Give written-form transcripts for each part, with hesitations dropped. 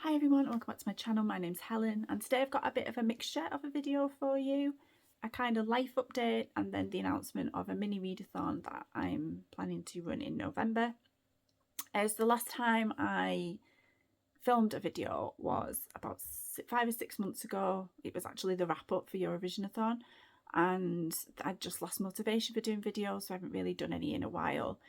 Hi everyone, welcome back to my channel. My name's Helen and today I've got a bit of a mixture of a video for you. A kind of life update and then the announcement of a mini readathon that I'm planning to run in November. So the last time I filmed a video was about 5 or 6 months ago. It was actually the wrap up for Eurovisionathon and I'd just lost motivation for doing videos, so I haven't really done any in a while.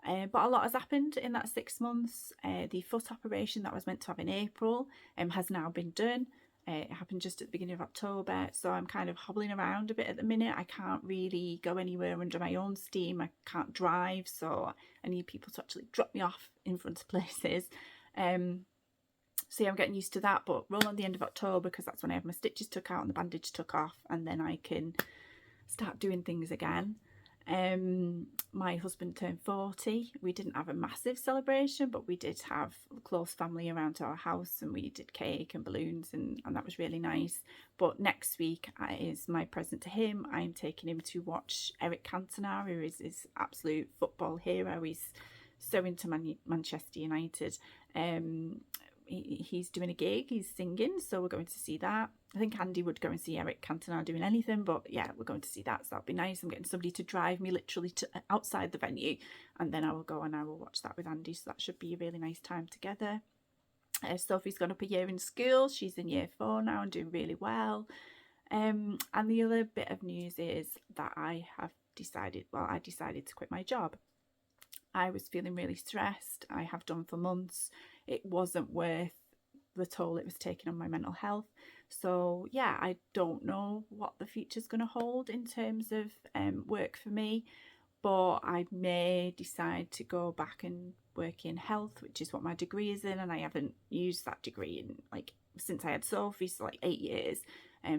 But a lot has happened in that 6 months. The foot operation that I was meant to have in April has now been done. It happened just at the beginning of October, so I'm kind of hobbling around a bit at the minute. I can't really go anywhere under my own steam. I can't drive, so I need people to actually drop me off in front of places. So yeah, I'm getting used to that, but roll on the end of October because that's when I have my stitches took out and the bandage took off, and then I can start doing things again. My husband turned 40. We didn't have a massive celebration, but we did have close family around our house and we did cake and balloons and that was really nice. But next week is my present to him. I'm taking him to watch Eric Cantona, who is his absolute football hero. He's so into Manchester United. He's doing a gig, he's singing, so we're going to see that. I think Andy would go and see Eric Cantona doing anything, but yeah, we're going to see that, so that'll be nice. I'm getting somebody to drive me literally to outside the venue, and then I will go and I will watch that with Andy, so that should be a really nice time together. Sophie's gone up a year in school. She's in year 4 now and doing really well. And the other bit of news is that I decided to quit my job. I was feeling really stressed. I have done for months. It wasn't worth the toll it was taking on my mental health. So yeah, I don't know what the future's going to hold in terms of work for me, but I may decide to go back and work in health, which is what my degree is in, and I haven't used that degree in since I had Sophie, so 8 years.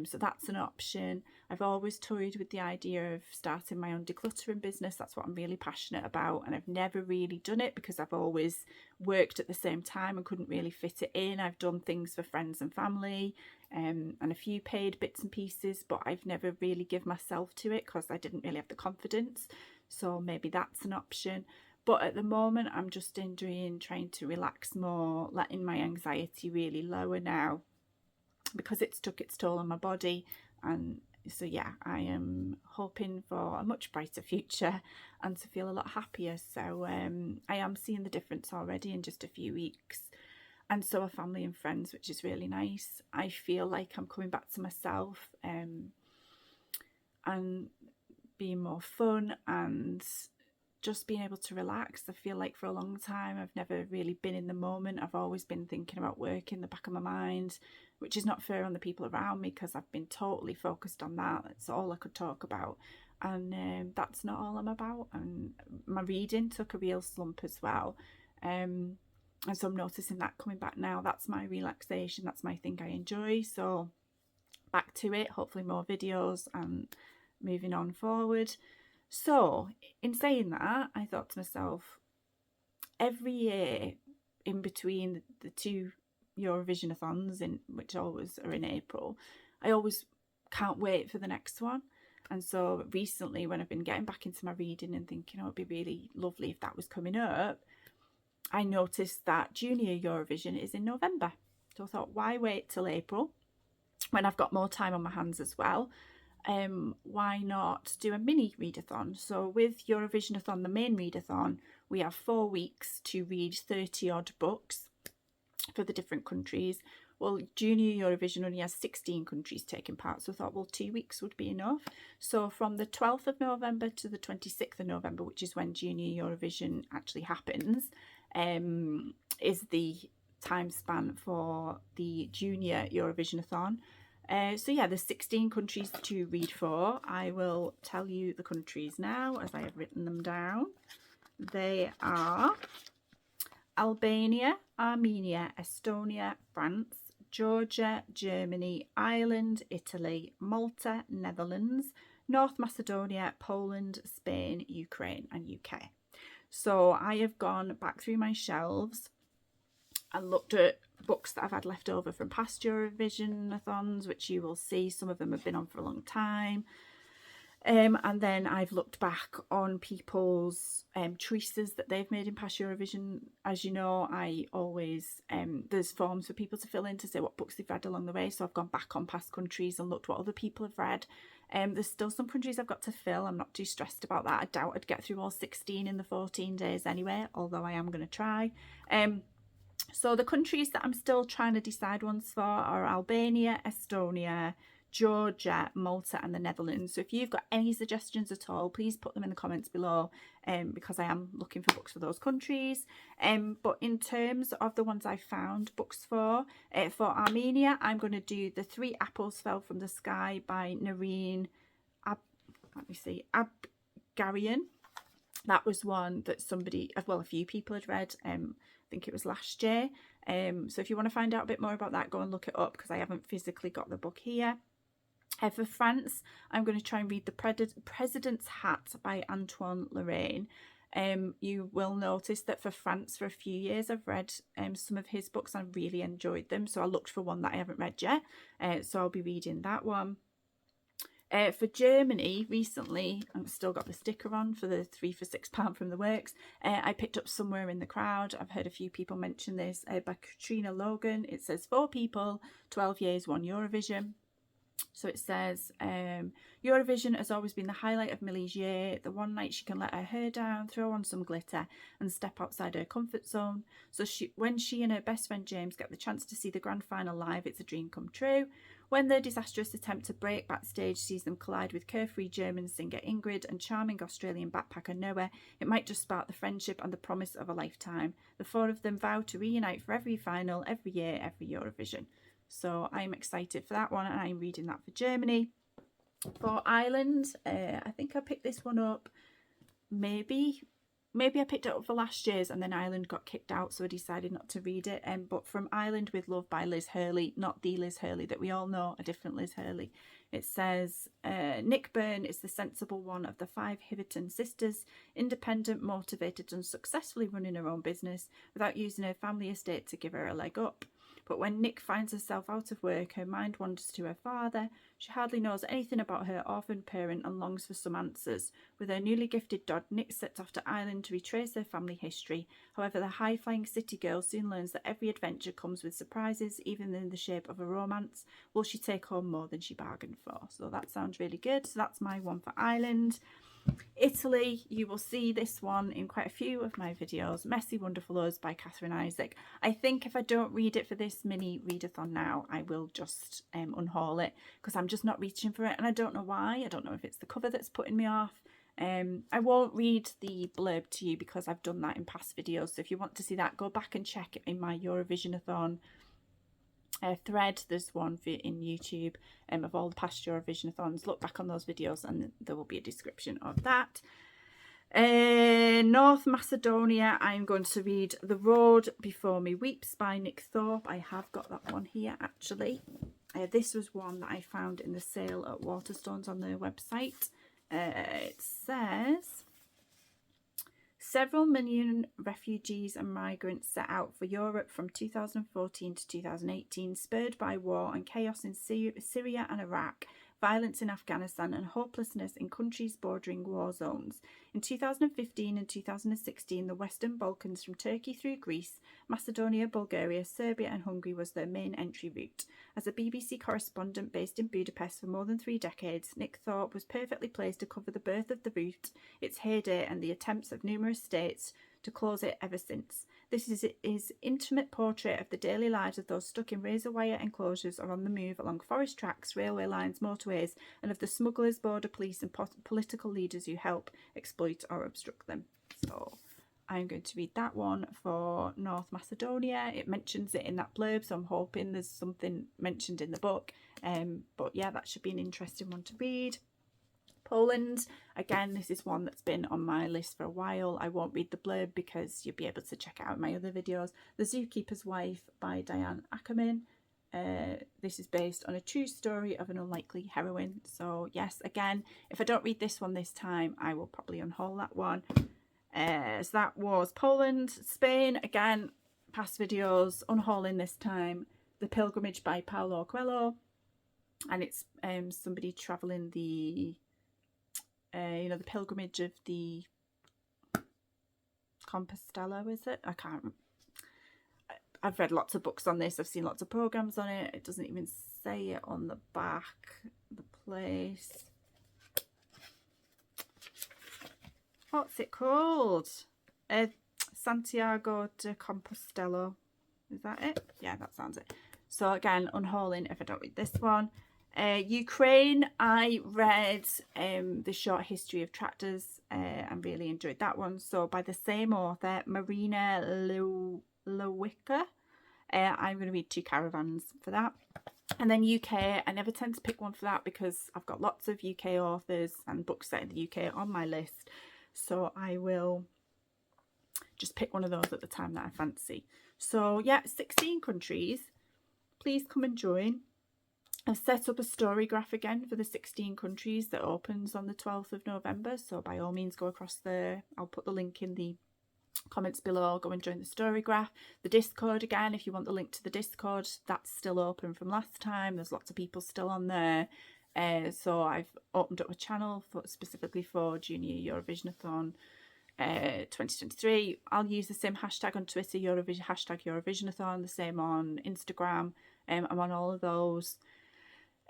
So that's an option. I've always toyed with the idea of starting my own decluttering business. That's what I'm really passionate about, and I've never really done it because I've always worked at the same time and couldn't really fit it in. I've done things for friends and family and a few paid bits and pieces, but I've never really given myself to it because I didn't really have the confidence. So maybe that's an option. But at the moment I'm just enjoying trying to relax more, letting my anxiety really lower now, because it's took its toll on my body. And so yeah, I am hoping for a much brighter future and to feel a lot happier. So I am seeing the difference already in just a few weeks, and so are family and friends, which is really nice. I feel like I'm coming back to myself and being more fun and just being able to relax. I feel like for a long time I've never really been in the moment. I've always been thinking about work in the back of my mind, which is not fair on the people around me because I've been totally focused on that. That's all I could talk about, and that's not all I'm about. And my reading took a real slump as well, and so I'm noticing that coming back now. That's my relaxation, that's my thing I enjoy. So back to it, hopefully more videos and moving on forward. So in saying that, I thought to myself, every year in between the 2 Eurovisionathons, which always are in April, I always can't wait for the next one. And so recently, when I've been getting back into my reading and thinking, oh, it'd be really lovely if that was coming up, I noticed that Junior Eurovision is in November. So I thought, why wait till April when I've got more time on my hands as well? Why not do a mini readathon? So with Eurovisionathon, the main readathon, we have 4 weeks to read 30 odd books for the different countries. Well, Junior Eurovision only has 16 countries taking part, so I thought, well, 2 weeks would be enough. So from the 12th of November to the 26th of November, which is when Junior Eurovision actually happens, is the time span for the Junior Eurovisionathon. So yeah, there's 16 countries to read for. I will tell you the countries now as I have written them down. They are Albania, Armenia, Estonia, France, Georgia, Germany, Ireland, Italy, Malta, Netherlands, North Macedonia, Poland, Spain, Ukraine and UK. So I have gone back through my shelves and looked at books that I've had left over from past Eurovisionathons, which you will see some of them have been on for a long time. And then I've looked back on people's choices that they've made in past Eurovision. As you know, I always, there's forms for people to fill in to say what books they've read along the way. So I've gone back on past countries and looked what other people have read. There's still some countries I've got to fill. I'm not too stressed about that. I doubt I'd get through all 16 in the 14 days anyway, although I am going to try. So the countries that I'm still trying to decide ones for are Albania, Estonia, Georgia, Malta and the Netherlands. So if you've got any suggestions at all, please put them in the comments below, because I am looking for books for those countries. But in terms of the ones I found books for Armenia, I'm going to do The Three Apples Fell from the Sky by Nareen Abgarian. That was one that a few people had read. I think it was last year. So if you want to find out a bit more about that, go and look it up, because I haven't physically got the book here. For France, I'm going to try and read The President's Hat by Antoine Lorraine. You will notice that for France, for a few years, I've read some of his books. I really enjoyed them. So I looked for one that I haven't read yet. So I'll be reading that one. For Germany, recently, I've still got the sticker on for the 3 for £6 from the works. I picked up Somewhere in the Crowd. I've heard a few people mention this, by Katrina Logan. It says 4 people, 12 years, 1 Eurovision. So it says, Eurovision has always been the highlight of Millie's year. The one night she can let her hair down, throw on some glitter and step outside her comfort zone. So when she and her best friend James get the chance to see the grand final live, it's a dream come true. When their disastrous attempt to break backstage sees them collide with carefree German singer Ingrid and charming Australian backpacker Noah, it might just spark the friendship and the promise of a lifetime. The 4 of them vow to reunite for every final, every year, every Eurovision. So I'm excited for that one, and I'm reading that for Germany. For Ireland, I think I picked this one up, maybe I picked it up for last year's, and then Ireland got kicked out, so I decided not to read it. But From Ireland with Love by Liz Hurley, not the Liz Hurley that we all know, a different Liz Hurley. It says, Nick Byrne is the sensible one of the 5 Hiverton sisters, independent, motivated and successfully running her own business without using her family estate to give her a leg up. But when Nick finds herself out of work, her mind wanders to her father. She hardly knows anything about her orphaned parent and longs for some answers. With her newly gifted dog, Nick sets off to Ireland to retrace her family history. However, the high-flying city girl soon learns that every adventure comes with surprises, even in the shape of a romance. Will she take home more than she bargained for? So that sounds really good. So that's my one for Ireland. Italy, you will see this one in quite a few of my videos, Messy Wonderful Us by Catherine Isaac. I think if I don't read it for this mini readathon now, I will just unhaul it, because I'm just not reaching for it, and I don't know why. I don't know if it's the cover that's putting me off. I won't read the blurb to you because I've done that in past videos, so if you want to see that, go back and check it in my Eurovisionathon thread. There's one in YouTube of all the past Eurovisionathons. Look back on those videos and there will be a description of that. North Macedonia, I'm going to read The Road Before Me Weeps by Nick Thorpe. I have got that one here actually. This was one that I found in the sale at Waterstones on their website. It says, several million refugees and migrants set out for Europe from 2014 to 2018, spurred by war and chaos in Syria and Iraq, violence in Afghanistan and hopelessness in countries bordering war zones. In 2015 and 2016, the Western Balkans from Turkey through Greece, Macedonia, Bulgaria, Serbia and Hungary was their main entry route. As a BBC correspondent based in Budapest for more than 3 decades, Nick Thorpe was perfectly placed to cover the birth of the route, its heyday and the attempts of numerous states to close it ever since. This is his intimate portrait of the daily lives of those stuck in razor wire enclosures or on the move along forest tracks, railway lines, motorways, and of the smugglers, border police and political leaders who help exploit or obstruct them. So I'm going to read that one for North Macedonia. It mentions it in that blurb, so I'm hoping there's something mentioned in the book. But yeah, that should be an interesting one to read. Poland, again, this is one that's been on my list for a while. I won't read the blurb because you'll be able to check it out in my other videos. The Zookeeper's Wife by Diane Ackerman. This is based on a true story of an unlikely heroine. So yes, again, if I don't read this one this time, I will probably unhaul that one. So that was Poland. Spain, again, past videos, unhauling this time. The Pilgrimage by Paulo Coelho. And it's somebody travelling the you know, the pilgrimage of the Compostela, is it? I've read lots of books on this. I've seen lots of programs on it. It doesn't even say it on the back, the place. What's it called? Santiago de Compostela. Is that it? Yeah, that sounds it. So again, unhauling if I don't read this one. Ukraine, I read the short history of tractors and really enjoyed that one. So by the same author, Marina Lewicka. I'm going to read 2 caravans for that. And then UK, I never tend to pick one for that because I've got lots of UK authors and books set in the UK on my list. So I will just pick one of those at the time that I fancy. So yeah, 16 countries. Please come and join. I've set up a story graph again for the 16 countries that opens on the 12th of November. So by all means go across there. I'll put the link in the comments below. Go and join the story graph. The Discord again, if you want the link to the Discord, that's still open from last time. There's lots of people still on there. So I've opened up a channel specifically for Junior Eurovisionathon 2023. I'll use the same hashtag on Twitter, hashtag Eurovisionathon, the same on Instagram. I'm on all of those.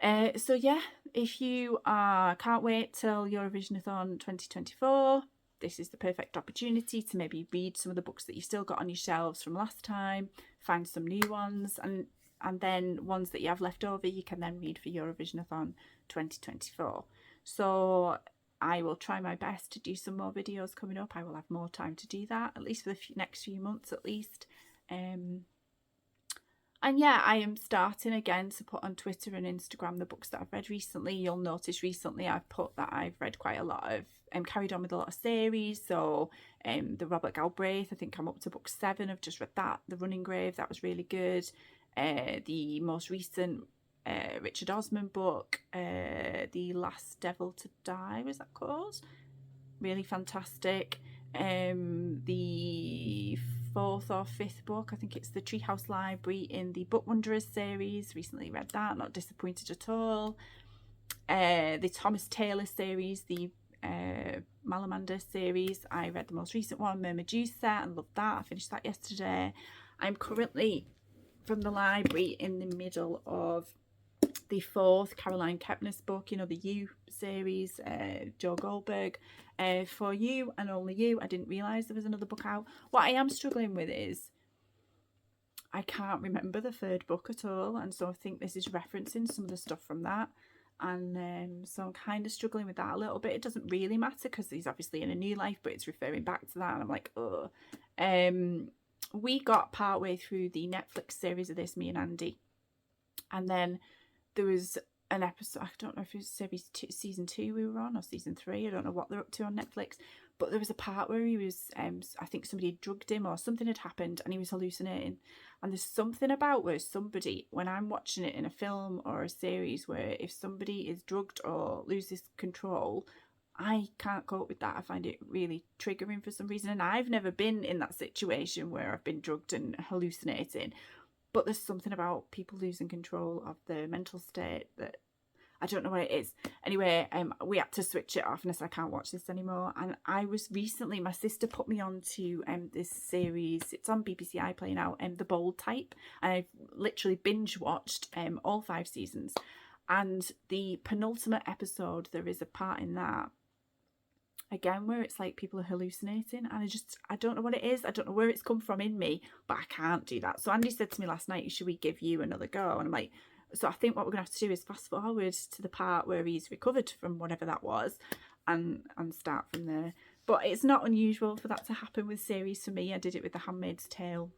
So yeah, if you can't wait till Eurovisionathon 2024, this is the perfect opportunity to maybe read some of the books that you've still got on your shelves from last time, find some new ones, and then ones that you have left over you can then read for Eurovisionathon 2024. So I will try my best to do some more videos coming up. I will have more time to do that, at least for the next few months at least. And yeah, I am starting again to put on Twitter and Instagram the books that I've read recently. You'll notice recently I've put that I've read quite a lot of, carried on with a lot of series. So the Robert Galbraith, I think I'm up to book 7. I've just read that. The Running Grave, that was really good. The most recent Richard Osman book, The Last Devil to Die, was that called? Really fantastic. The 4th or 5th book, I think it's the Treehouse Library in the Book Wanderers series. Recently read that, not disappointed at all. The Thomas Taylor series, the Malamander series, I read the most recent one, Medusa, and loved that. I finished that yesterday. I'm currently from the library in the middle of the 4th Caroline Kepner's book, you know, the You series, Joe Goldberg, For You and Only You. I didn't realise there was another book out. What I am struggling with is I can't remember the 3rd book at all, and so I think this is referencing some of the stuff from that, and so I'm kind of struggling with that a little bit. It doesn't really matter because he's obviously in a new life, but it's referring back to that, and I'm like, oh. We got partway through the Netflix series of this, me and Andy, and then there was an episode, I don't know if it was season 2 we were on, or season 3, I don't know what they're up to on Netflix, but there was a part where he was, I think somebody had drugged him or something had happened and he was hallucinating. And there's something about where somebody, when I'm watching it in a film or a series, where if somebody is drugged or loses control, I can't cope with that. I find it really triggering for some reason, and I've never been in that situation where I've been drugged and hallucinating. But there's something about people losing control of their mental state that I don't know what it is. Anyway, we had to switch it off and I said, I can't watch this anymore. And I was recently, my sister put me on to this series. It's on BBC iPlayer now, The Bold Type. And I've literally binge watched all 5 seasons. And the penultimate episode, there is a part in that, again, where it's like people are hallucinating, and I don't know what it is. I don't know where it's come from in me, but I can't do that. So Andy said to me last night, should we give you another go? And I'm like, so I think what we're gonna have to do is fast forward to the part where he's recovered from whatever that was and start from there. But it's not unusual for that to happen with series for me. I did it with The Handmaid's Tale.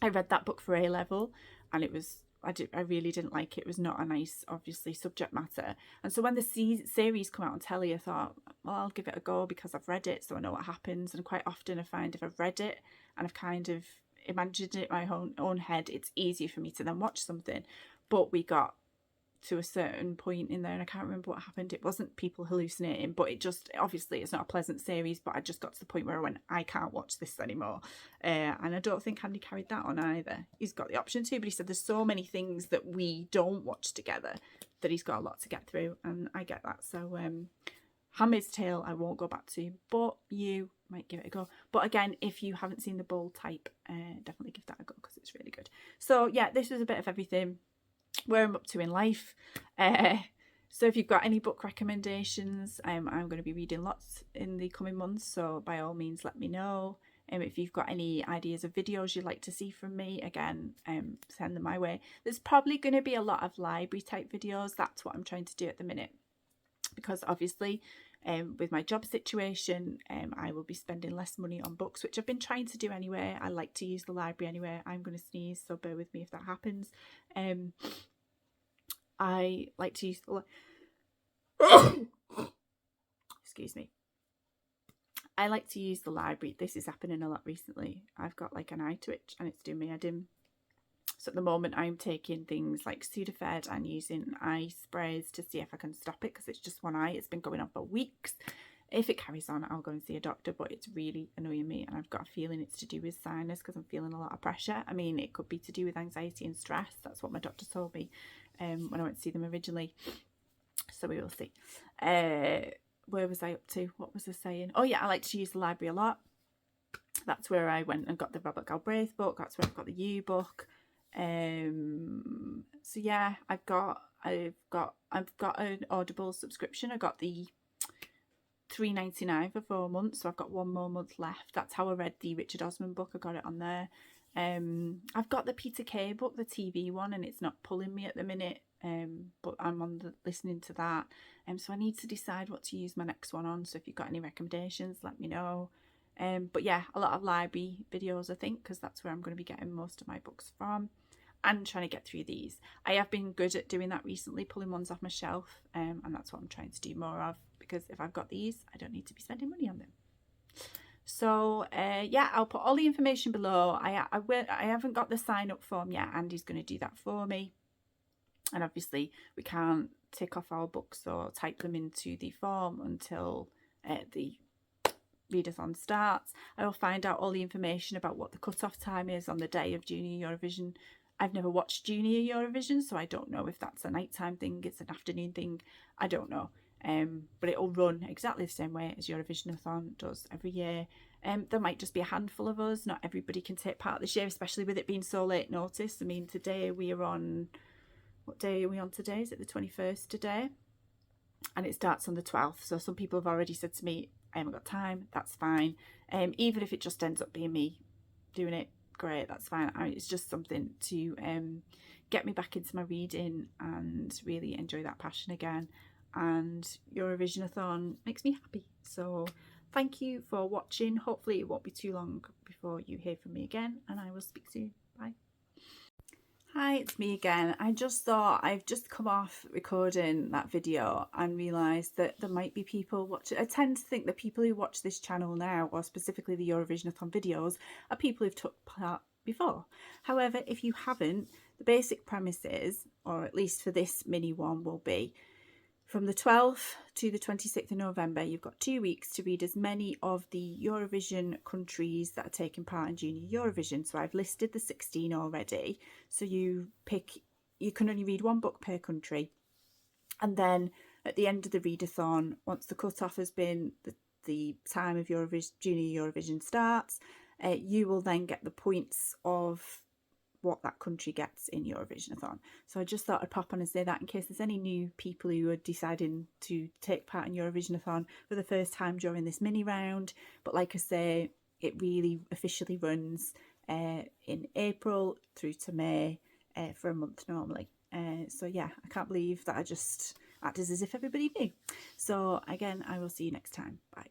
I read that book for A-level and it was, I really didn't like it. It was not a nice, obviously, subject matter. And so when the series come out on telly, I thought, well, I'll give it a go because I've read it, so I know what happens. And quite often I find if I've read it and I've kind of imagined it in my own head, it's easier for me to then watch something. But we got to a certain point in there and I can't remember what happened. It wasn't people hallucinating, but it just, obviously it's not a pleasant series, but I just got to the point where I went, I can't watch this anymore. And I don't think Andy carried that on either. He's got the option to, but he said there's so many things that we don't watch together that he's got a lot to get through, and I get that. So Handmaid's Tale I won't go back to, but you might give it a go. But again, if you haven't seen the bold type, definitely give that a go because it's really good. So yeah, this was a bit of everything, where I'm up to in life. So if you've got any book recommendations, I'm going to be reading lots in the coming months, so by all means let me know. If you've got any ideas of videos you'd like to see from me, again, send them my way. There's probably going to be a lot of library type videos. That's what I'm trying to do at the minute, because obviously with my job situation, I will be spending less money on books, which I've been trying to do anyway. I like to use the library anyway. I'm going to sneeze, so bear with me if that happens. I like to use the excuse me. I like to use the library. This is happening a lot recently. I've got like an eye twitch and it's doing my head in. So at the moment I'm taking things like Sudafed and using eye sprays to see if I can stop it, because it's just one eye. It's been going on for weeks. If it carries on, I'll go and see a doctor, but it's really annoying me, and I've got a feeling it's to do with sinus because I'm feeling a lot of pressure. I mean, it could be to do with anxiety and stress. That's what my doctor told me when I went to see them originally. So we will see. Where was I up to? What was I saying? Oh yeah, I like to use the library a lot. That's where I went and got the Robert Galbraith book. That's where I've got the You book. So yeah, I've got an Audible subscription. I got the $3.99 for 4 months, so I've got 1 more month left. That's how I read the Richard Osman book. I got it on there. I've got the Peter Kay book, the TV one, and it's not pulling me at the minute. But I'm on listening to that. So I need to decide what to use my next one on. So if you've got any recommendations, let me know. But yeah, a lot of library videos, I think, because that's where I'm going to be getting most of my books from, and trying to get through these. I have been good at doing that recently, pulling ones off my shelf, and that's what I'm trying to do more of, because if I've got these, I don't need to be spending money on them. So yeah, I'll put all the information below. I haven't got the sign up form yet. Andy's going to do that for me, and obviously we can't tick off our books or type them into the form until the readathon starts. I will find out all the information about what the cut-off time is on the day of Junior Eurovision. I've never watched Junior Eurovision, so I don't know if that's a nighttime thing, it's an afternoon thing, I don't know. But it'll run exactly the same way as Eurovisionathon does every year. There might just be a handful of us. Not everybody can take part this year, especially with it being so late notice. I mean, today we are on... What day are we on today? Is it the 21st today? And it starts on the 12th. So some people have already said to me, I haven't got time. That's fine. Even if it just ends up being me doing it, great, that's fine. It's just something to get me back into my reading and really enjoy that passion again. And Eurovisionathon makes me happy. So thank you for watching. Hopefully it won't be too long before you hear from me again, and I will speak soon. Bye. Hi, it's me again. I just thought, I've just come off recording that video and realised that there might be people watching. I tend to think that people who watch this channel now, or specifically the Eurovisionathon videos, are people who've took part before. However, if you haven't, the basic premise is, or at least for this mini one, will be from the 12th to the 26th of November, you've got 2 weeks to read as many of the Eurovision countries that are taking part in Junior Eurovision. So I've listed the 16 already. So you can only read 1 book per country. And then at the end of the readathon, once the cut-off has been, the time of Junior Eurovision starts, you will then get the points of what that country gets in Eurovisionathon. So I just thought I'd pop on and say that in case there's any new people who are deciding to take part in Eurovisionathon for the first time during this mini round. But like I say, it really officially runs in April through to May for a month normally. So yeah, I can't believe that I just acted as if everybody knew. So again, I will see you next time. Bye.